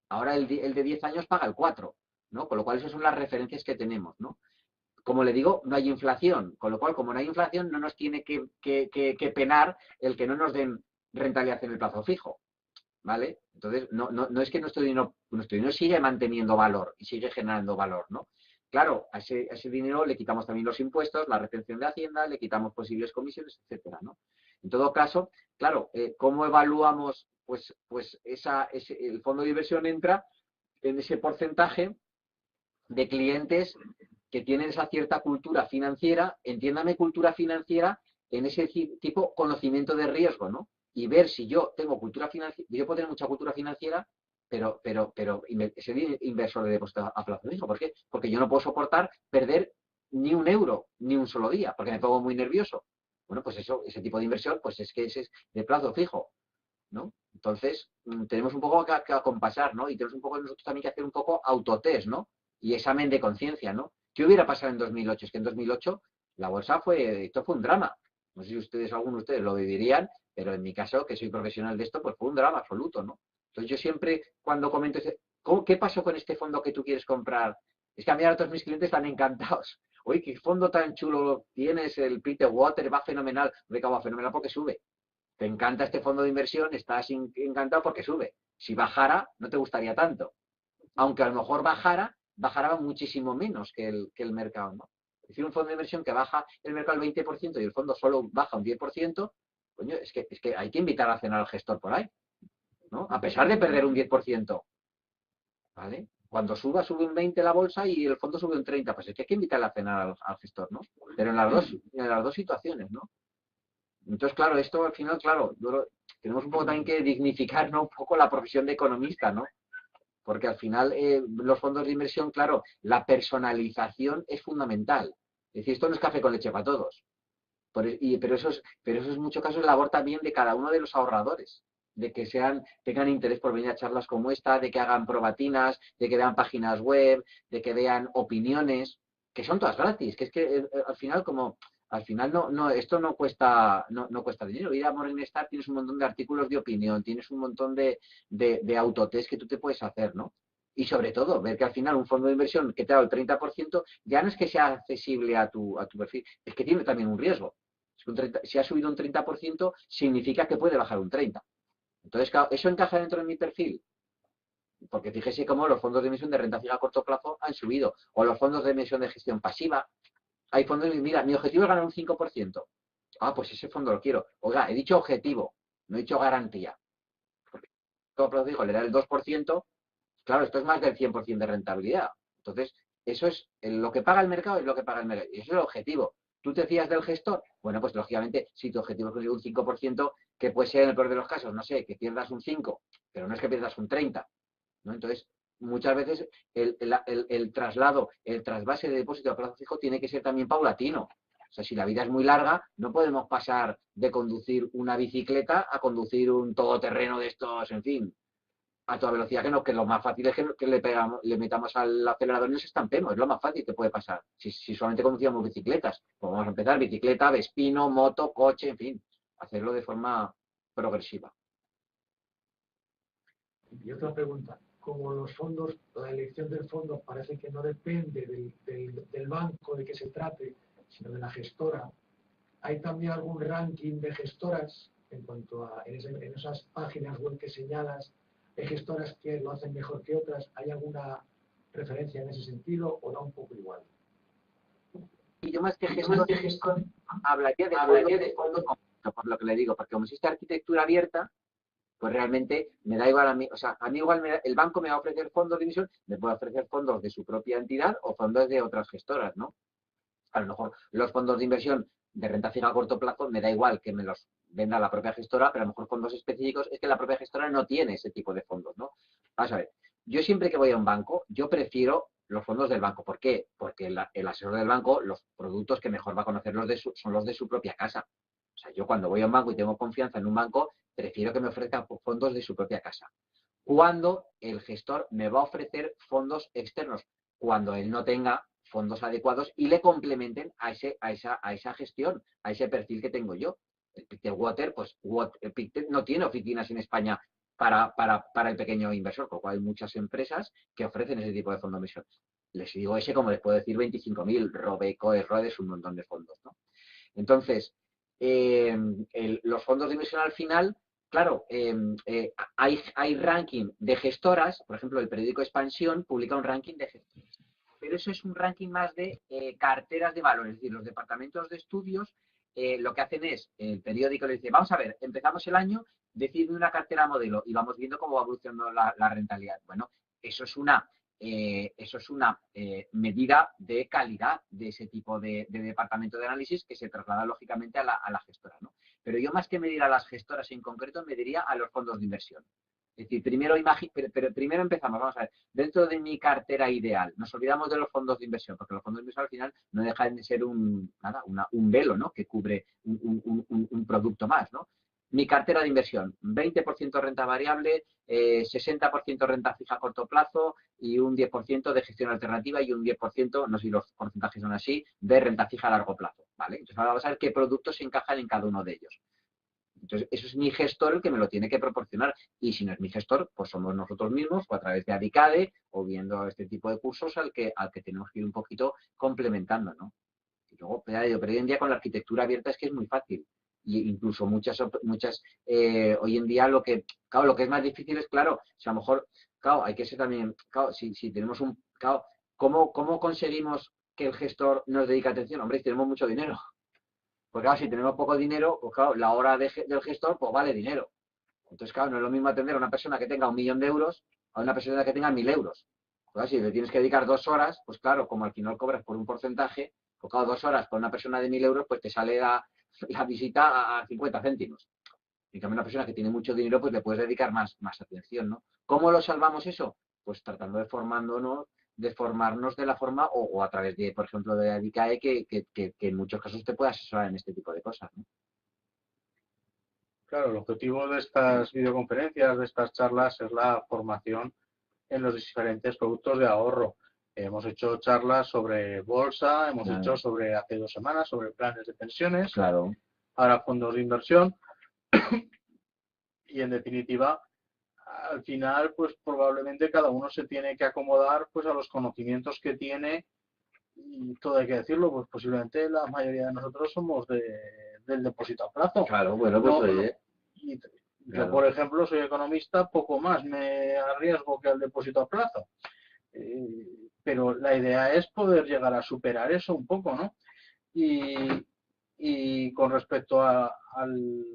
Ahora el de 10 años paga el 4, ¿no? Con lo cual esas son las referencias que tenemos, ¿no? Como le digo, no hay inflación, con lo cual, como no hay inflación, no nos tiene que penar el que no nos den rentabilidad en el plazo fijo, ¿vale? Entonces, no es que nuestro dinero sigue manteniendo valor y sigue generando valor, ¿no? Claro, a ese dinero le quitamos también los impuestos, la retención de Hacienda, le quitamos posibles comisiones, etcétera, ¿no? En todo caso, claro, ¿cómo evaluamos? Pues el fondo de inversión entra en ese porcentaje de clientes que tienen esa cierta cultura financiera, entiéndame cultura financiera en ese tipo conocimiento de riesgo, ¿no? Y ver si yo tengo cultura financiera, yo puedo tener mucha cultura financiera, pero ser inversor de depósito a plazo fijo. ¿Por qué? Porque yo no puedo soportar perder ni un euro, ni un solo día, porque me pongo muy nervioso. Bueno, pues ese tipo de inversión, pues es que ese es de plazo fijo, ¿no? Entonces, tenemos un poco que acompasar, ¿no? Y tenemos un poco nosotros también que hacer un poco autotest, ¿no? Y examen de conciencia, ¿no? ¿Qué hubiera pasado en 2008? Es que en 2008 la bolsa esto fue un drama. No sé si algunos de ustedes lo vivirían, pero en mi caso, que soy profesional de esto, pues fue un drama absoluto, ¿no? Entonces yo siempre, cuando comento, ¿qué pasó con este fondo que tú quieres comprar? Es que a mí ahora todos mis clientes están encantados. Oye, qué fondo tan chulo tienes, el Peter Water, va fenomenal. Va fenomenal porque sube. Te encanta este fondo de inversión, estás encantado porque sube. Si bajara, no te gustaría tanto. Aunque a lo mejor bajara muchísimo menos que el mercado, ¿no? Es decir, un fondo de inversión que baja el mercado al 20% y el fondo solo baja un 10%, coño, es que hay que invitar a cenar al gestor por ahí, ¿no? A pesar de perder un 10%, ¿vale? Cuando sube un 20% la bolsa y el fondo sube un 30%, pues es que hay que invitarle a cenar al gestor, ¿no? Pero en las dos situaciones, ¿no? Entonces, claro, esto al final, claro, tenemos un poco también que dignificar, ¿no? Un poco la profesión de economista, ¿no? Porque al final los fondos de inversión, claro, la personalización es fundamental. Es decir, esto no es café con leche para todos. Pero eso es en muchos casos labor también de cada uno de los ahorradores. De que tengan interés por venir a charlas como esta, de que hagan probatinas, de que vean páginas web, de que vean opiniones, que son todas gratis. Que es que al final esto no cuesta dinero. Ir a Morningstar tienes un montón de artículos de opinión, tienes un montón de autotest que tú te puedes hacer, ¿no? Y sobre todo, ver que al final un fondo de inversión que te da el 30% ya no es que sea accesible a tu perfil, es que tiene también un riesgo. Si ha subido un 30%, significa que puede bajar un 30%. Entonces, claro, ¿eso encaja dentro de mi perfil? Porque fíjese cómo los fondos de inversión de renta fija a corto plazo han subido. O los fondos de inversión de gestión pasiva. Hay fondos que, mira, mi objetivo es ganar un 5%. Ah, pues ese fondo lo quiero. Oiga, he dicho objetivo, no he dicho garantía. Porque corto plazo digo, le da el 2%, claro, esto es más del 100% de rentabilidad. Entonces, eso es lo que paga el mercado, es lo que paga el mercado. Y eso es el objetivo. ¿Tú te fías del gestor? Bueno, pues lógicamente, si tu objetivo es conseguir un 5%, que puede ser en el peor de los casos, no sé, que pierdas un 5, pero no es que pierdas un 30, ¿no? Entonces, muchas veces el traslado, el trasvase de depósito a plazo fijo tiene que ser también paulatino. O sea, si la vida es muy larga, no podemos pasar de conducir una bicicleta a conducir un todoterreno de estos, en fin, a toda velocidad, que lo más fácil es que le metamos al acelerador y nos estampemos. Es lo más fácil que puede pasar. Si solamente conducíamos bicicletas, pues vamos a empezar bicicleta, vespino, moto, coche, en fin, hacerlo de forma progresiva. Y otra pregunta, como los fondos, la elección del fondo parece que no depende del banco de que se trate, sino de la gestora, ¿hay también algún ranking de gestoras en cuanto a en esas páginas web que señalas? ¿Hay gestoras que lo hacen mejor que otras? ¿Hay alguna referencia en ese sentido o da un poco igual? Y yo más que gestor hablaría de fondo completo, por lo que le digo, porque como existe arquitectura abierta, pues realmente me da igual a mí. O sea, a mí igual el banco me va a ofrecer fondos de inversión, me puede ofrecer fondos de su propia entidad o fondos de otras gestoras, ¿no? A lo mejor los fondos de inversión de renta fija a corto plazo me da igual que me los venda la propia gestora, pero a lo mejor fondos específicos es que la propia gestora no tiene ese tipo de fondos, ¿no? Vamos a ver, yo siempre que voy a un banco, yo prefiero los fondos del banco. ¿Por qué? Porque el asesor del banco, los productos que mejor va a conocer son los de su propia casa. O sea, yo cuando voy a un banco y tengo confianza en un banco, prefiero que me ofrezca fondos de su propia casa. Cuando el gestor me va a ofrecer fondos externos, cuando él no tenga fondos adecuados y le complementen a esa gestión, a ese perfil que tengo yo. El Pictet Water, pues el Pictet no tiene oficinas en España para el pequeño inversor, por lo cual hay muchas empresas que ofrecen ese tipo de fondo de inversión. Les digo ese, como les puedo decir, 25.000, Robeco, Errodes, un montón de fondos, ¿no? Entonces, los fondos de inversión al final, claro, hay ranking de gestoras, por ejemplo, el periódico Expansión publica un ranking de gestoras, pero eso es un ranking más de carteras de valores, es decir, los departamentos de estudios lo que hacen es, el periódico le dice, vamos a ver, empezamos el año, decide una cartera modelo y vamos viendo cómo va evolucionando la rentabilidad. Bueno, eso es una medida de calidad de ese tipo de departamento de análisis que se traslada lógicamente a la gestora, ¿no? Pero yo más que medir a las gestoras en concreto, mediría a los fondos de inversión. Es decir, primero empezamos, vamos a ver, dentro de mi cartera ideal, nos olvidamos de los fondos de inversión, porque los fondos de inversión al final no dejan de ser un velo, ¿no? Que cubre un producto más, ¿no? Mi cartera de inversión, 20% renta variable, 60% renta fija a corto plazo y un 10% de gestión alternativa y un 10%, no sé si los porcentajes son así, de renta fija a largo plazo, ¿vale? Entonces ahora vamos a ver qué productos se encajan en cada uno de ellos. Entonces, eso es mi gestor el que me lo tiene que proporcionar. Y si no es mi gestor, pues somos nosotros mismos, o a través de Adicade, o viendo este tipo de cursos al que tenemos que ir un poquito complementando, ¿no? Y luego, pero hoy en día con la arquitectura abierta es que es muy fácil. Y incluso muchas hoy en día lo que es más difícil es, claro, si a lo mejor, claro, hay que ser también, claro, si tenemos ¿cómo conseguimos que el gestor nos dedique atención? Hombre, si tenemos mucho dinero. Pues claro, si tenemos poco dinero, pues claro, la hora del gestor pues vale dinero. Entonces, claro, no es lo mismo atender a una persona que tenga 1.000.000 de euros a una persona que tenga 1.000 euros. Pues claro, si le tienes que dedicar 2 horas, pues claro, como al final cobras por un porcentaje, pues claro, 2 horas para una persona de 1.000 euros, pues te sale la visita a 50 céntimos. En cambio, una persona que tiene mucho dinero, pues le puedes dedicar más atención, ¿no? ¿Cómo lo salvamos eso? Pues tratando de formarnos de la forma o a través de, por ejemplo, de Adicae, que en muchos casos te puede asesorar en este tipo de cosas, ¿no? Claro, el objetivo de estas videoconferencias, de estas charlas, es la formación en los diferentes productos de ahorro. Hemos hecho charlas sobre bolsa, hemos hecho sobre hace 2 semanas, sobre planes de pensiones, Claro. ahora fondos de inversión y en definitiva, al final, pues probablemente cada uno se tiene que acomodar pues a los conocimientos que tiene y todo hay que decirlo, pues posiblemente la mayoría de nosotros somos del depósito a plazo. Claro, bueno, pues oye. Yo, por ejemplo, soy economista, poco más me arriesgo que al depósito a plazo. Pero la idea es poder llegar a superar eso un poco, ¿no? Y con respecto al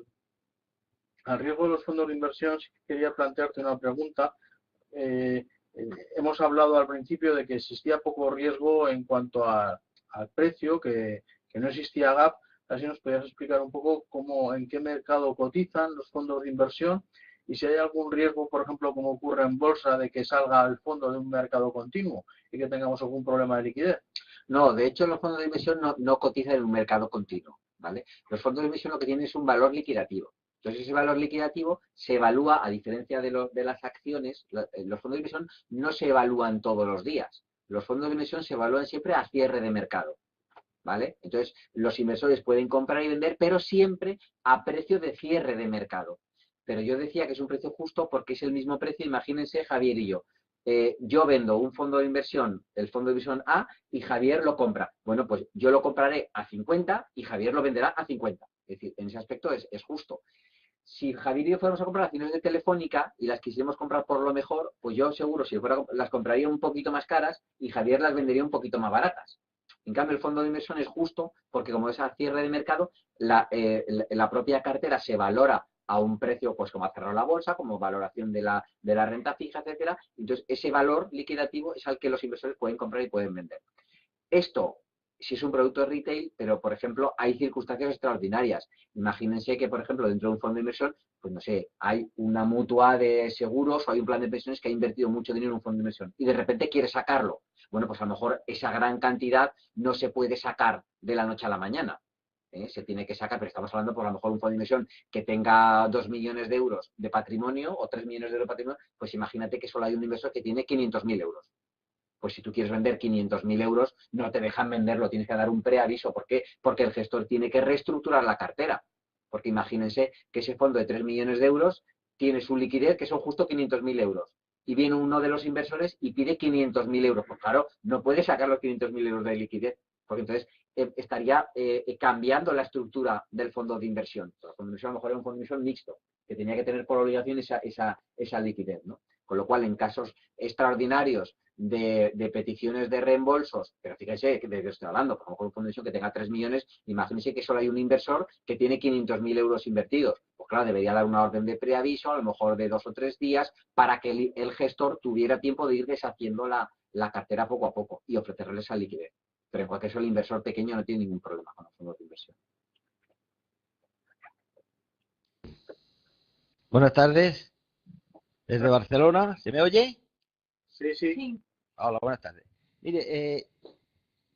riesgo de los fondos de inversión, sí que quería plantearte una pregunta. Hemos hablado al principio de que existía poco riesgo en cuanto al precio, que no existía gap. Así nos podrías explicar un poco en qué mercado cotizan los fondos de inversión y si hay algún riesgo, por ejemplo, como ocurre en bolsa, de que salga el fondo de un mercado continuo y que tengamos algún problema de liquidez. No, de hecho los fondos de inversión no cotizan en un mercado continuo, ¿vale? Los fondos de inversión lo que tienen es un valor liquidativo. Entonces ese valor liquidativo se evalúa, a diferencia de las acciones, los fondos de inversión no se evalúan todos los días. Los fondos de inversión se evalúan siempre a cierre de mercado, ¿vale? Entonces los inversores pueden comprar y vender, pero siempre a precio de cierre de mercado. Pero yo decía que es un precio justo porque es el mismo precio, imagínense Javier y yo. Yo vendo un fondo de inversión, el fondo de inversión A, y Javier lo compra. Bueno, pues yo lo compraré a 50 y Javier lo venderá a 50. Es decir, en ese aspecto es justo. Si Javier y yo fuéramos a comprar acciones de Telefónica y las quisiéramos comprar por lo mejor, pues yo seguro, si fuera, las compraría un poquito más caras y Javier las vendería un poquito más baratas. En cambio, el fondo de inversión es justo porque como es a cierre de mercado, la propia cartera se valora a un precio, pues como ha cerrado la bolsa, como valoración de la renta fija, etcétera. Entonces, ese valor liquidativo es al que los inversores pueden comprar y pueden vender. Esto si es un producto retail, pero, por ejemplo, hay circunstancias extraordinarias. Imagínense que, por ejemplo, dentro de un fondo de inversión, pues no sé, hay una mutua de seguros o hay un plan de pensiones que ha invertido mucho dinero en un fondo de inversión y de repente quiere sacarlo. Bueno, pues a lo mejor esa gran cantidad no se puede sacar de la noche a la mañana. Se tiene que sacar, pero estamos hablando por a lo mejor un fondo de inversión que tenga 2 millones de euros de patrimonio o 3 millones de euros de patrimonio, pues imagínate que solo hay un inversor que tiene 500.000 euros. Pues si tú quieres vender 500.000 euros, no te dejan venderlo, tienes que dar un preaviso. ¿Por qué? Porque el gestor tiene que reestructurar la cartera. Porque imagínense que ese fondo de 3 millones de euros tiene su liquidez, que son justo 500.000 euros. Y viene uno de los inversores y pide 500.000 euros. Pues claro, no puede sacar los 500.000 euros de liquidez, porque entonces estaría cambiando la estructura del fondo de inversión. El fondo de inversión a lo mejor era un fondo de inversión mixto, que tenía que tener por obligación esa liquidez, ¿no? Con lo cual, en casos extraordinarios de peticiones de reembolsos, pero fíjense de qué estoy hablando, por lo mejor un fondo de inversión que tenga 3 millones, imagínense que solo hay un inversor que tiene 500.000 euros invertidos. Pues claro, debería dar una orden de preaviso, a lo mejor de 2 o 3 días, para que el gestor tuviera tiempo de ir deshaciendo la cartera poco a poco y ofrecerle esa liquidez. Pero en cualquier caso, el inversor pequeño no tiene ningún problema con los fondos de inversión. Buenas tardes, desde Barcelona. ¿Se me oye? Sí, sí. Hola, buenas tardes. Mire,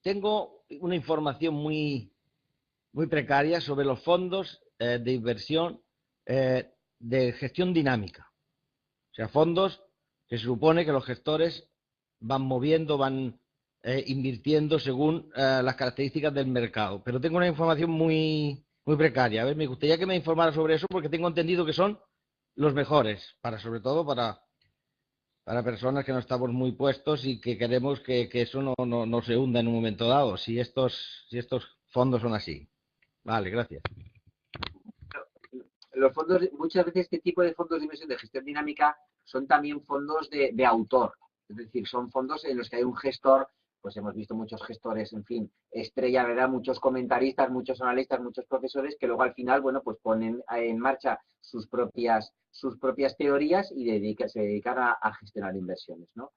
tengo una información muy precaria sobre los fondos de inversión de gestión dinámica. O sea, fondos que se supone que los gestores van moviendo, van invirtiendo según las características del mercado. Pero tengo una información muy precaria. A ver, me gustaría que me informara sobre eso porque tengo entendido que son los mejores, sobre todo para personas que no estamos muy puestos y que queremos que eso no se hunda en un momento dado, si estos fondos son así. Vale, gracias. Los fondos, muchas veces este tipo de fondos de inversión de gestión dinámica son también fondos de autor. Es decir, son fondos en los que hay un gestor, pues hemos visto muchos gestores, en fin, estrella, ¿verdad? Muchos comentaristas, muchos analistas, muchos profesores que luego al final, bueno, pues ponen en marcha sus propias teorías y se dedican a gestionar inversiones, ¿no?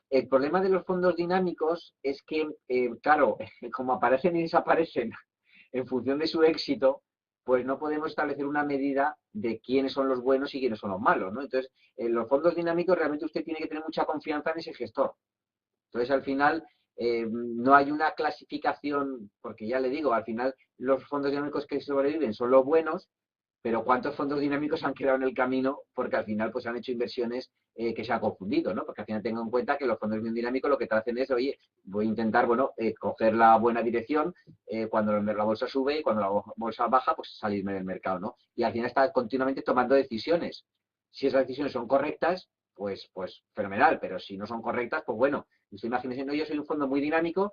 El problema de los fondos dinámicos es que, claro, como aparecen y desaparecen en función de su éxito, pues no podemos establecer una medida de quiénes son los buenos y quiénes son los malos, ¿no? Entonces, en los fondos dinámicos realmente usted tiene que tener mucha confianza en ese gestor. Entonces, al final, no hay una clasificación, porque ya le digo, al final los fondos dinámicos que sobreviven son los buenos, pero ¿cuántos fondos dinámicos han quedado en el camino? Porque al final pues han hecho inversiones que se han confundido, ¿no? Porque al final tengo en cuenta que los fondos dinámicos lo que te hacen es, oye, voy a intentar, bueno, coger la buena dirección cuando la bolsa sube y cuando la bolsa baja, pues salirme del mercado, ¿no? Y al final está continuamente tomando decisiones. Si esas decisiones son correctas, pues fenomenal, pero si no son correctas, pues bueno, usted imagínese, no, yo soy un fondo muy dinámico,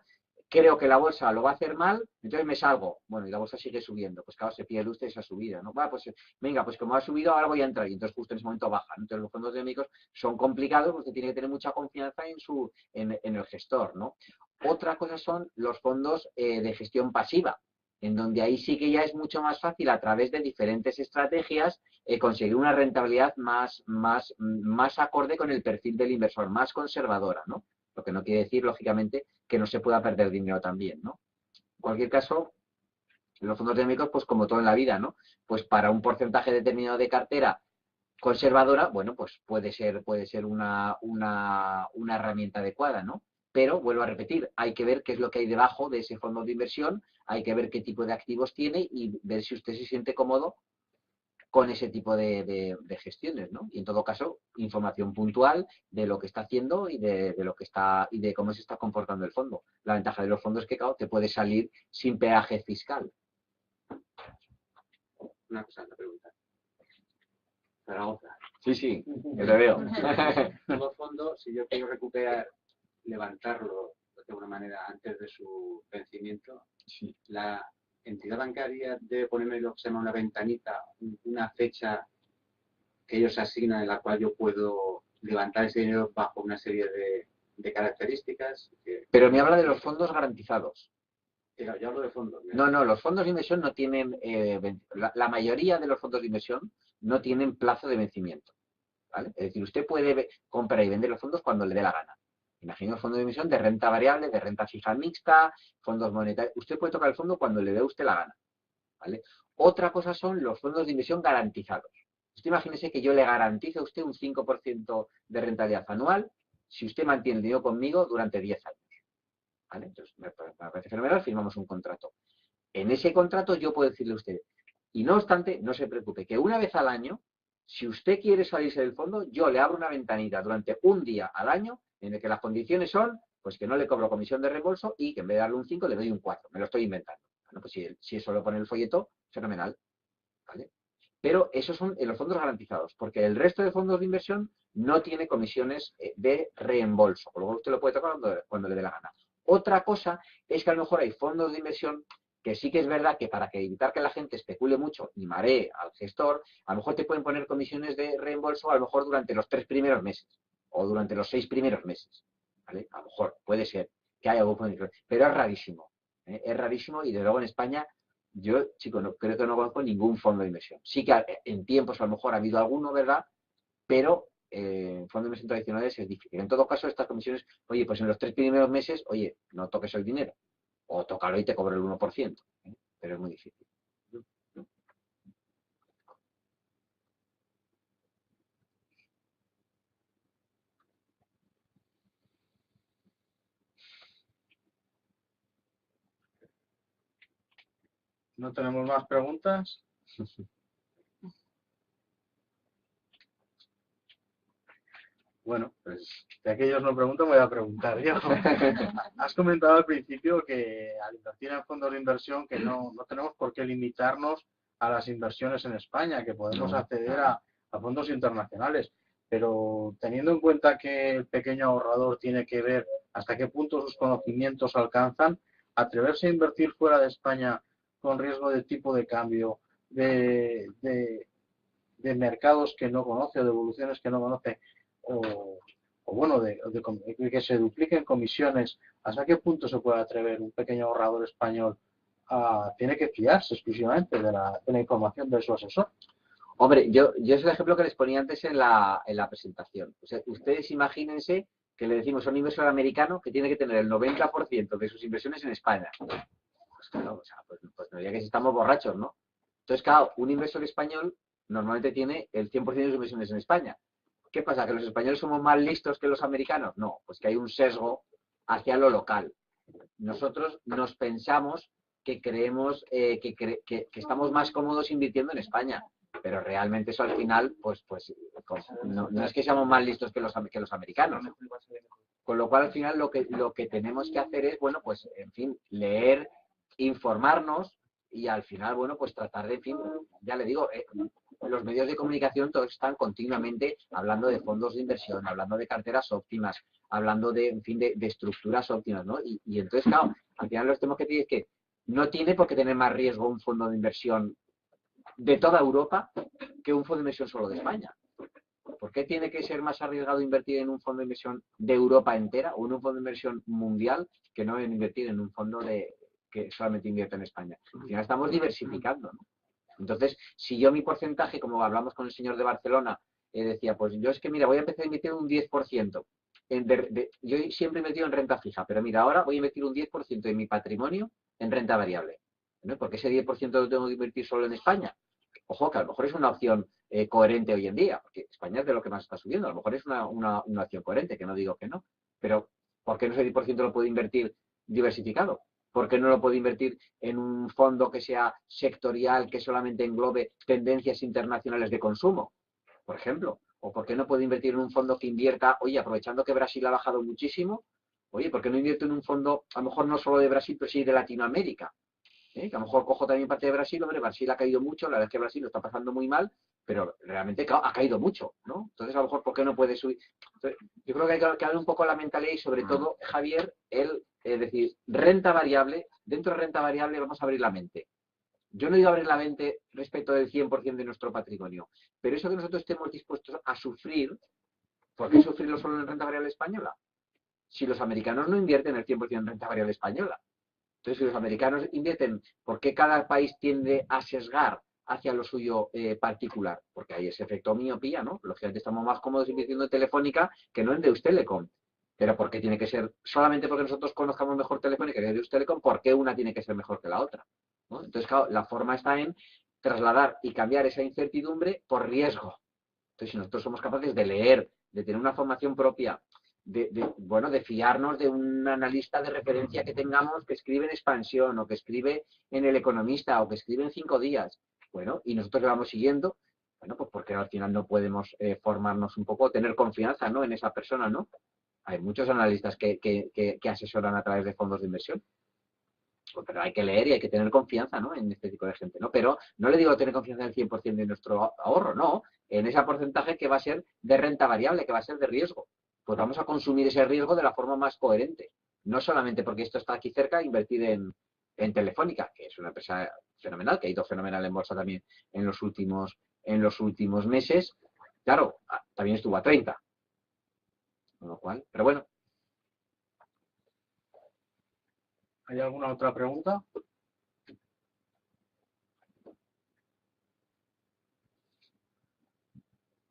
creo que la bolsa lo va a hacer mal, entonces me salgo. Bueno, y la bolsa sigue subiendo. Pues claro, se pierde usted esa subida, ¿no? Va, pues venga, pues como ha subido, ahora voy a entrar. Y entonces justo en ese momento baja, ¿no? Entonces los fondos dinámicos son complicados porque tiene que tener mucha confianza en el gestor, ¿no? Otra cosa son los fondos de gestión pasiva, en donde ahí sí que ya es mucho más fácil a través de diferentes estrategias conseguir una rentabilidad más acorde con el perfil del inversor, más conservadora, ¿no? Lo que no quiere decir, lógicamente, que no se pueda perder dinero también, ¿no? En cualquier caso, los fondos dinámicos, pues como todo en la vida, ¿no? Pues para un porcentaje determinado de cartera conservadora, bueno, pues puede ser una herramienta adecuada, ¿no? Pero, vuelvo a repetir, hay que ver qué es lo que hay debajo de ese fondo de inversión, hay que ver qué tipo de activos tiene y ver si usted se siente cómodo con ese tipo de gestiones, ¿no? Y en todo caso, información puntual de lo que está haciendo y de lo que está y de cómo se está comportando el fondo. La ventaja de los fondos es que, claro, te puede salir sin peaje fiscal. Una cosa, una pregunta. Zaragoza. Sí, que te veo. Todo fondo, si yo quiero recuperar, levantarlo de alguna manera antes de su vencimiento, Sí. la entidad bancaria debe ponerme lo que se llama una ventanita, una fecha que ellos asignan en la cual yo puedo levantar ese dinero bajo una serie de características. Pero me habla de los fondos garantizados. Yo hablo de fondos. No, los fondos de inversión no tienen, la mayoría de los fondos de inversión no tienen plazo de vencimiento, ¿vale? Es decir, usted puede comprar y vender los fondos cuando le dé la gana. Imaginemos fondos de inversión de renta variable, de renta fija mixta, fondos monetarios. Usted puede tocar el fondo cuando le dé a usted la gana, ¿vale? Otra cosa son los fondos de inversión garantizados. Usted imagínese que yo le garantizo a usted un 5% de rentabilidad anual si usted mantiene el dinero conmigo durante 10 años. ¿Vale? Entonces, me parece fenomenal, firmamos un contrato. En ese contrato yo puedo decirle a usted, y no obstante, no se preocupe, que una vez al año, si usted quiere salirse del fondo, yo le abro una ventanita durante un día al año en el que las condiciones son, pues que no le cobro comisión de reembolso y que en vez de darle un 5 le doy un 4. Me lo estoy inventando. Bueno, pues si eso lo pone el folleto, fenomenal. ¿Vale? Pero esos son en los fondos garantizados, porque el resto de fondos de inversión no tiene comisiones de reembolso, por lo cual usted lo puede tocar cuando le dé la gana. Otra cosa es que a lo mejor hay fondos de inversión que sí que es verdad que para evitar que la gente especule mucho y maree al gestor, a lo mejor te pueden poner comisiones de reembolso a lo mejor durante los 3 primeros meses o durante los 6 primeros meses. ¿Vale? A lo mejor puede ser que haya algún fondo de inversión, pero es rarísimo. Es rarísimo y desde luego en España yo, chicos, creo que no conozco ningún fondo de inversión. Sí que en tiempos a lo mejor ha habido alguno, ¿verdad? Pero en fondos de inversión tradicionales es difícil. En todo caso, estas comisiones, oye, pues en los 3 primeros meses, oye, no toques el dinero. O tócalo y te cobro el 1%. Pero es muy difícil. ¿No tenemos más preguntas? Bueno, pues ya que ellos no preguntan, voy a preguntar yo. Has comentado al principio que al invertir en fondos de inversión que no tenemos por qué limitarnos a las inversiones en España, que podemos acceder a fondos internacionales. Pero teniendo en cuenta que el pequeño ahorrador tiene que ver hasta qué punto sus conocimientos alcanzan, atreverse a invertir fuera de España con riesgo de tipo de cambio, de mercados que no conoce o de evoluciones que no conoce, o bueno, de que se dupliquen comisiones, ¿hasta qué punto se puede atrever un pequeño ahorrador español tiene que fiarse exclusivamente de la información de su asesor? Hombre, yo es el ejemplo que les ponía antes en la presentación. O sea, ustedes imagínense que le decimos a un inversor americano que tiene que tener el 90% de sus inversiones en España. Pues claro, o sea, pues no diría que si estamos borrachos, ¿no? Entonces, claro, un inversor español normalmente tiene el 100% de sus inversiones en España. ¿Qué pasa? ¿Que los españoles somos más listos que los americanos? No, pues que hay un sesgo hacia lo local. Nosotros nos pensamos que creemos que estamos más cómodos invirtiendo en España, pero realmente eso al final, pues no es que seamos más listos que los americanos. Con lo cual, al final, lo que tenemos que hacer es, bueno, pues, en fin, leer, informarnos y al final, bueno, pues tratar de, en fin, ya le digo, los medios de comunicación todos están continuamente hablando de fondos de inversión, hablando de carteras óptimas, hablando de, en fin, de estructuras óptimas, ¿no? Y entonces, claro, al final los temas que tiene es que no tiene por qué tener más riesgo un fondo de inversión de toda Europa que un fondo de inversión solo de España. ¿Por qué tiene que ser más arriesgado invertir en un fondo de inversión de Europa entera o en un fondo de inversión mundial que no en invertir en un fondo que solamente invierte en España? Al final estamos diversificando, ¿no? Entonces, si yo mi porcentaje, como hablamos con el señor de Barcelona, decía, pues yo es que, mira, voy a empezar a invertir un 10%. Yo siempre he invertido en renta fija, pero mira, ahora voy a invertir un 10% de mi patrimonio en renta variable. ¿No? ¿Por qué ese 10% lo tengo que invertir solo en España? Ojo, que a lo mejor es una opción coherente hoy en día, porque España es de lo que más está subiendo. A lo mejor es una opción coherente, que no digo que no. Pero, ¿por qué no ese 10% lo puedo invertir diversificado? ¿Por qué no lo puedo invertir en un fondo que sea sectorial, que solamente englobe tendencias internacionales de consumo, por ejemplo? ¿O por qué no puedo invertir en un fondo que invierta, oye, aprovechando que Brasil ha bajado muchísimo, oye, ¿por qué no invierto en un fondo, a lo mejor no solo de Brasil, pero sí de Latinoamérica? Que a lo mejor cojo también parte de Brasil, hombre, Brasil ha caído mucho, la verdad es que Brasil lo está pasando muy mal, pero realmente ha caído mucho, ¿no? Entonces, a lo mejor, ¿por qué no puede subir? Entonces, yo creo que hay que cambiar un poco la mentalidad y, sobre todo, Javier, es decir, renta variable, dentro de renta variable vamos a abrir la mente. Yo no digo abrir la mente respecto del 100% de nuestro patrimonio, pero eso que nosotros estemos dispuestos a sufrir, ¿por qué sufrirlo solo en renta variable española? Si los americanos no invierten el 100% en renta variable española. Entonces, si los americanos invierten, ¿por qué cada país tiende a sesgar hacia lo suyo particular? Porque hay ese efecto miopía, ¿no? Lógicamente estamos más cómodos invirtiendo en Telefónica que no en Deutsche Telekom. Pero ¿por qué tiene que ser, solamente porque nosotros conozcamos mejor Telefónica que Deutsche Telekom, por qué una tiene que ser mejor que la otra? ¿No? Entonces, claro, la forma está en trasladar y cambiar esa incertidumbre por riesgo. Entonces, si nosotros somos capaces de leer, de tener una formación propia, de fiarnos de un analista de referencia que tengamos que escribe en Expansión, o que escribe en El Economista, o que escribe en 5 días, bueno, y nosotros le vamos siguiendo, bueno, pues porque al final no podemos formarnos un poco, tener confianza, ¿no?, en esa persona, ¿no? Hay muchos analistas que asesoran a través de fondos de inversión. Pero hay que leer y hay que tener confianza, ¿no?, en este tipo de gente, ¿no? Pero no le digo tener confianza en el 100% de nuestro ahorro, no. En ese porcentaje que va a ser de renta variable, que va a ser de riesgo. Pues vamos a consumir ese riesgo de la forma más coherente. No solamente porque esto está aquí cerca, invertir en Telefónica, que es una empresa fenomenal, que ha ido fenomenal en bolsa también en los últimos meses. Claro, también estuvo a 30. Con lo cual, pero bueno. ¿Hay alguna otra pregunta?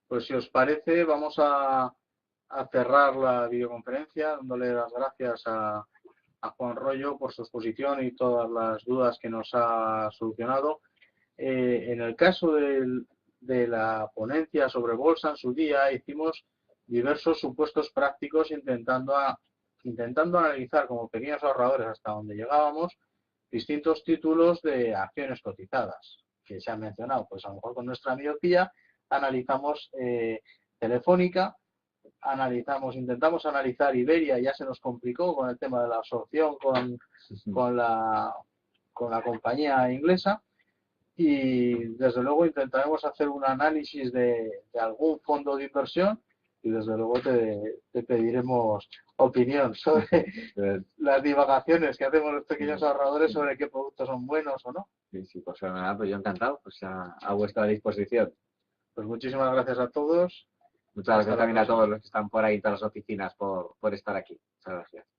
Pues si os parece, vamos a cerrar la videoconferencia dándole las gracias a Juan Rollo por su exposición y todas las dudas que nos ha solucionado. En el caso de la ponencia sobre bolsa, en su día hicimos diversos supuestos prácticos intentando analizar como pequeños ahorradores hasta donde llegábamos distintos títulos de acciones cotizadas que se han mencionado. Pues a lo mejor con nuestra miopía analizamos Telefónica, intentamos analizar Iberia, ya se nos complicó con el tema de la absorción con la compañía inglesa, y desde luego intentaremos hacer un análisis de algún fondo de inversión y desde luego te pediremos opinión sobre las divagaciones que hacemos los pequeños ahorradores sobre qué productos son buenos o no. Sí, pues nada, pues yo encantado, pues a vuestra disposición. Pues muchísimas gracias a todos. Muchas gracias también a todos los que están por ahí, todas las oficinas, por estar aquí. Muchas gracias.